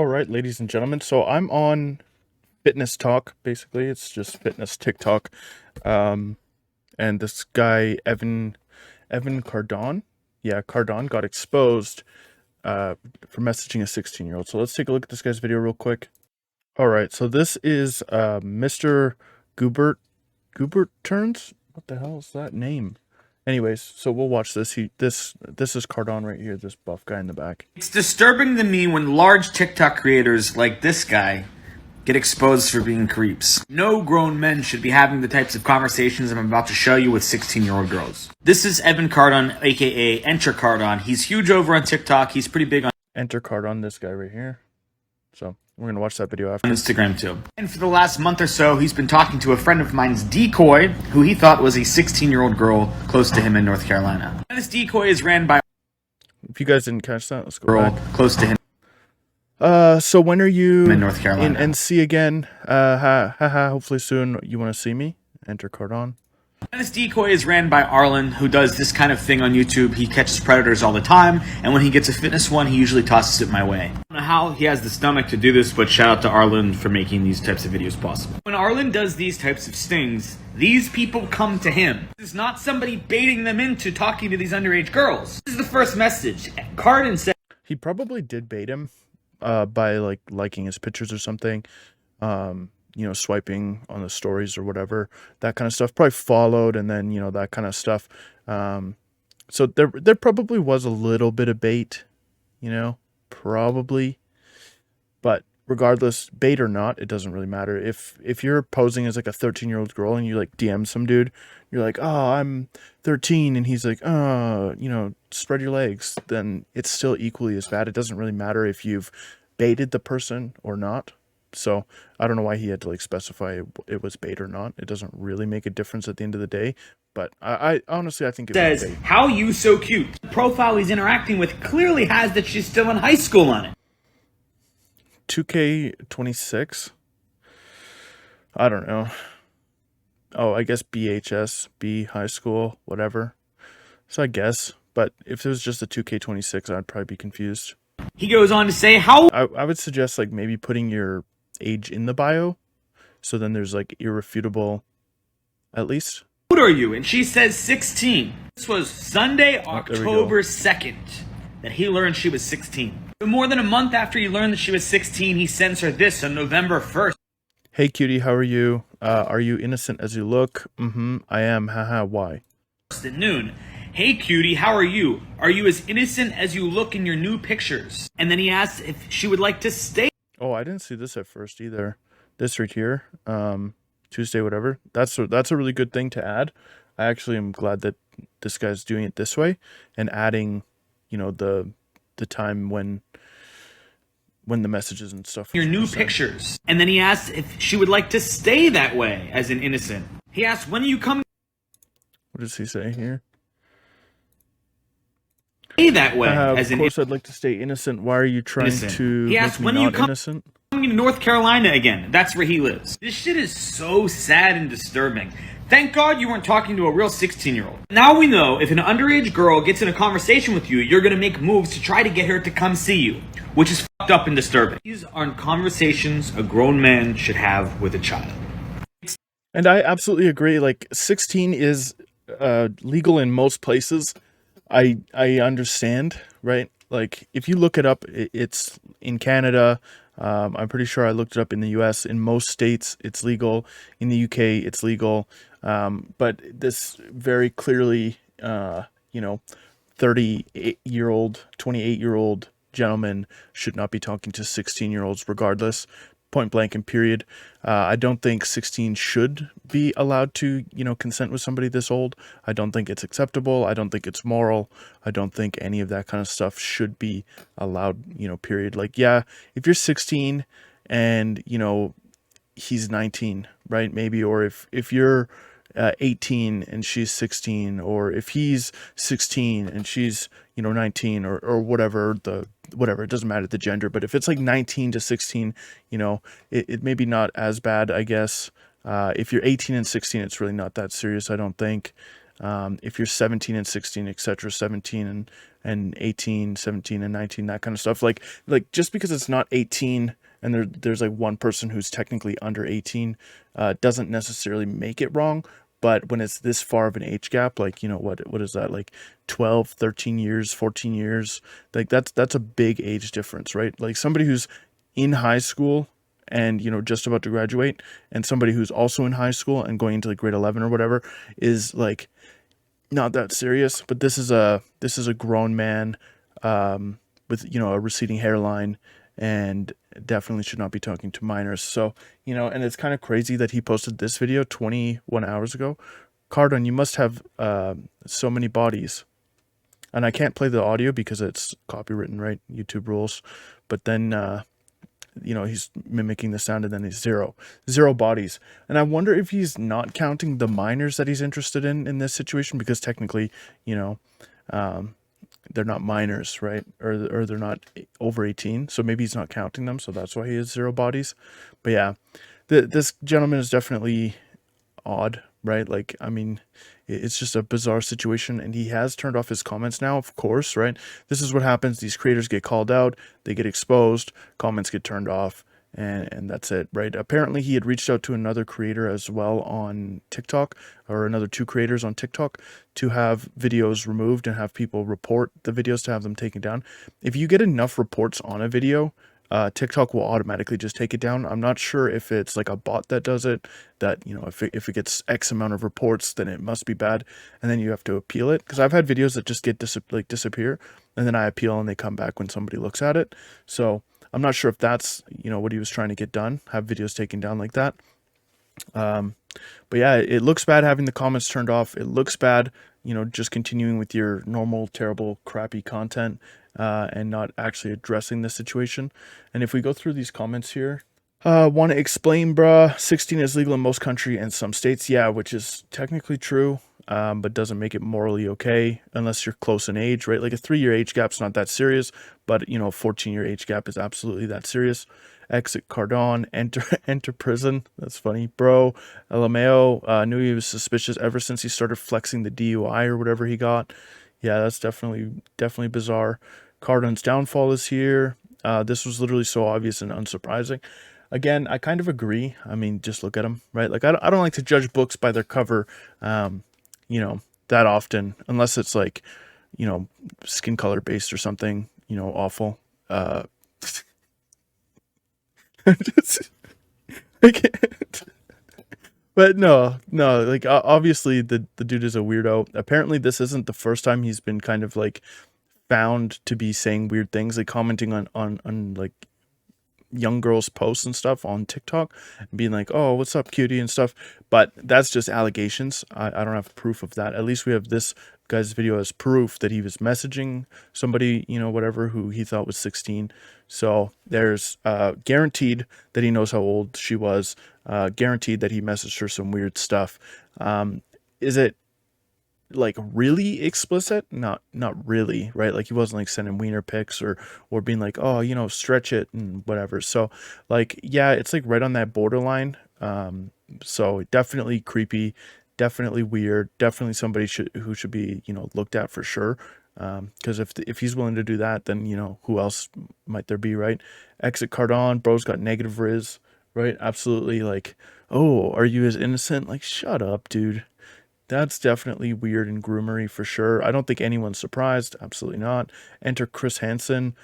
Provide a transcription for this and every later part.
All right, ladies and gentlemen. So I'm on Fitness Talk. Basically, it's just fitness TikTok. Um, and this guy Evan Cardon, yeah, Cardon got exposed uh, for messaging a 16-year-old. So let's take a look at this guy's video real quick. All right, so this is Mr. Goobert turns. What the hell is that name? Anyways, so we'll watch this. This is Cardon right here. This buff guy in the back. It's disturbing to me when large TikTok creators like this guy get exposed for being creeps. No grown men should be having the types of conversations I'm about to show you with 16-year-old girls. This is Evan Kardon, aka Enter Kardon. He's huge over on TikTok. He's pretty big on Enter Cardon, this guy right here. So we're gonna watch that video after. Instagram too. And for the last month or so, he's been talking to a friend of mine's decoy, who he thought was a 16-year-old girl close to him in North Carolina. And this decoy is ran by If you guys didn't catch that, let's go girl back. close to him So when are you in North Carolina. in NC again? Hopefully soon. You want to see me? Enter Cardon. And this decoy is ran by Arlen, who does this kind of thing on YouTube. He catches predators all the time, and when he gets a fitness one, he usually tosses it my way. I don't know how he has the stomach to do this, but shout out to Arlen for making these types of videos possible. When Arlen does these types of stings, these people come to him. This is not somebody baiting them into talking to these underage girls. This is the first message. Kardon said He probably did bait him by like liking his pictures or something. Swiping on the stories or whatever, that kind of stuff. Probably followed, and then that kind of stuff. So there probably was a little bit of bait, probably. But regardless, bait or not, it doesn't really matter. If you're posing as like a 13-year-old girl and you like DM some dude, you're like, oh, I'm 13, and he's like, oh, spread your legs, then it's still equally as bad. It doesn't really matter if you've baited the person or not. So I don't know why he had to like specify it was bait or not. It doesn't really make a difference at the end of the day. But I honestly, I think it was bait. how you so cute. The profile he's interacting with clearly has that she's still in high school on it. 2K26. I don't know. Oh, I guess BHS, B high school, whatever. So I guess, but if it was just a 2K26, I'd probably be confused. He goes on to say, how I would suggest like maybe putting your age in the bio, so then there's like irrefutable, at least. old are you? And she says 16. This was Sunday, Oh, October 2nd, that he learned she was 16. But more than a month after he learned that she was 16, he sends her this on November 1st. Hey cutie, how are you? Are you innocent as you look? I am. Haha, why? At noon. Hey cutie, how are you? Are you as innocent as you look in your new pictures? And then he asks if she would like to stay. Oh, I didn't see this at first either. This right here, Tuesday, whatever. That's a really good thing to add. I actually am glad that this guy's doing it this way and adding, the time when the messages and stuff. Your new pictures. And then he asks if she would like to stay that way as an innocent. He asks, when are you coming? What does he say here? Stay that way Of course, I'd like to stay innocent. Why are you trying to He asks, make me not innocent? Coming to North Carolina again. That's where he lives. This shit is so sad and disturbing. Thank God you weren't talking to a real 16-year-old. Now we know if an underage girl gets in a conversation with you, you're gonna make moves to try to get her to come see you, which is fucked up and disturbing. These aren't conversations a grown man should have with a child. And I absolutely agree. Like 16 is legal in most places. I understand, right? Like if you look it up, it's in Canada. I'm pretty sure I looked it up in the US. In most states, it's legal. In the UK, it's legal. But this very clearly, 38-year-old, 28-year-old gentleman should not be talking to 16-year-olds regardless. Point blank and period. I don't think 16 should be allowed to, consent with somebody this old. I don't think it's acceptable. I don't think it's moral. I don't think any of that kind of stuff should be allowed, period. Like, yeah, if you're 16 and, he's 19, right? Maybe, or if you're 18 and she's 16, or if he's 16 and she's 19 or whatever it doesn't matter the gender, but if it's like 19 to 16, it may be not as bad, I guess. If you're 18 and 16, it's really not that serious, I don't think. If you're 17 and 16, etc., 17 and and 18, 17, and 19, that kind of stuff. Like just because it's not 18 and there's like one person who's technically under 18 doesn't necessarily make it wrong. But when it's this far of an age gap, like, what is that, like 12, 13 years, 14 years, like that's a big age difference, right? Like somebody who's in high school and just about to graduate, and somebody who's also in high school and going into like grade 11 or whatever, is like not that serious. But this is a grown man, with a receding hairline, and definitely should not be talking to minors. So, and it's kind of crazy that he posted this video 21 hours ago. Kardon, you must have so many bodies. And I can't play the audio because it's copywritten, right? YouTube rules. But then he's mimicking the sound, and then he's zero bodies. And I wonder if he's not counting the minors that he's interested in this situation, because technically, they're not minors, right? Or they're not over 18. So maybe he's not counting them. So that's why he has zero bodies. But yeah, this gentleman is definitely odd, right? Like, I mean, it's just a bizarre situation, and he has turned off his comments now, of course, right? This is what happens. These creators get called out, they get exposed, comments get turned off, and that's it, right? Apparently he had reached out to another creator as well on TikTok, or another two creators on TikTok, to have videos removed and have people report the videos to have them taken down. If you get enough reports on a video, TikTok will automatically just take it down. I'm not sure if it's like a bot that does it, that, if it gets X amount of reports, then it must be bad, and then you have to appeal it. Because I've had videos that just get disappear, and then I appeal and they come back when somebody looks at it. So I'm not sure if that's, what he was trying to get done, have videos taken down like that. But yeah, it looks bad having the comments turned off. It looks bad, just continuing with your normal, terrible, crappy content, and not actually addressing the situation. And if we go through these comments here, want to explain, bruh, 16 is legal in most countries and some states. Yeah, which is technically true, but doesn't make it morally okay unless you're close in age, right? Like a 3-year age gap's not that serious, but a 14-year age gap is absolutely that serious. Exit Kardon, enter prison. That's funny, bro. LMAO, knew he was suspicious ever since he started flexing the DUI or whatever he got. Yeah, that's definitely bizarre. Kardon's downfall is here. This was literally so obvious and unsurprising. Again, I kind of agree. I mean, just look at him, right? Like, I don't like to judge books by their cover, that often, unless it's like, skin color based or something, awful. Just, I can't. But no, like, obviously the dude is a weirdo. Apparently this isn't the first time he's been kind of like found to be saying weird things, like commenting on like young girls' posts and stuff on TikTok, and being like, "Oh, what's up, cutie," and stuff. But that's just allegations. I don't have proof of that. At least we have this guy's video as proof that he was messaging somebody, whatever, who he thought was 16. So there's guaranteed that he knows how old she was. Guaranteed that he messaged her some weird stuff. Is it like really explicit? Not really, right? Like, he wasn't like sending wiener pics or being like, "Oh, stretch it," and whatever. So like, yeah, it's like right on that borderline. So definitely creepy, definitely weird, definitely somebody who should be, looked at for sure. Because if he's willing to do that, then who else might there be, right? Exit Kardon, bro's got negative riz, right? Absolutely. Like, "Oh, are you as innocent?" Like, shut up, dude. That's definitely weird and groomery for sure. I don't think anyone's surprised. Absolutely not. Enter Chris Hansen.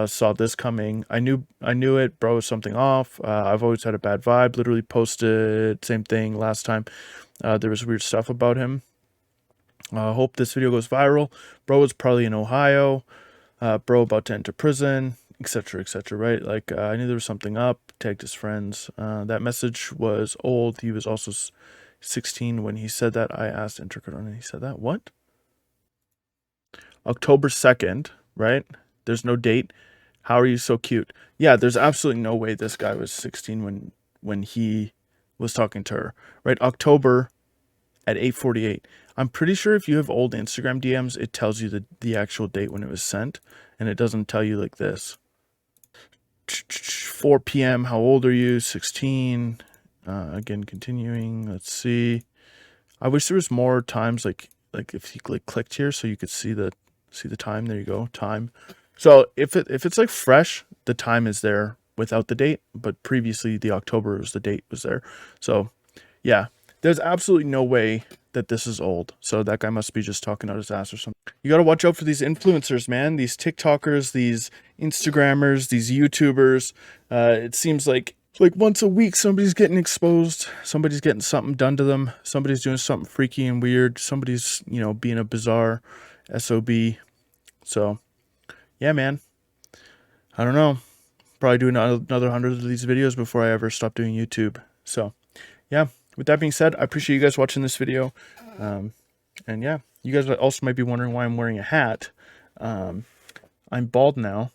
Saw this coming. I knew it, bro. Something off. I've always had a bad vibe. Literally posted same thing last time. There was weird stuff about him. Hope this video goes viral. Bro was probably in Ohio. Bro about to enter prison, etc., etc. Right? Like, I knew there was something up. Tagged his friends. That message was old. He was also 16 when he said that. I asked enter Kardon and he said that. What? October 2nd, right? There's no date. How are you so cute? Yeah, there's absolutely no way this guy was 16 when he was talking to her, right? October at 8:48. I'm pretty sure if you have old Instagram DMs, it tells you the actual date when it was sent, and it doesn't tell you like this. 4 p.m. How old are you? 16. Again, continuing. Let's see. I wish there was more times, like if you clicked here so you could see the See the time? There you go. Time. So if it's like fresh, the time is there without the date, but previously the October was the date was there. So yeah, there's absolutely no way that this is old. So that guy must be just talking out his ass or something. You got to watch out for these influencers, man. These TikTokers, these Instagrammers, these YouTubers. It seems like once a week somebody's getting exposed, somebody's getting something done to them, somebody's doing something freaky and weird, somebody's, being a bizarre SOB. So yeah, man, I don't know, probably do another 100 of these videos before I ever stop doing YouTube. So yeah, with that being said, I appreciate you guys watching this video. And yeah, you guys also might be wondering why I'm wearing a hat. I'm bald now.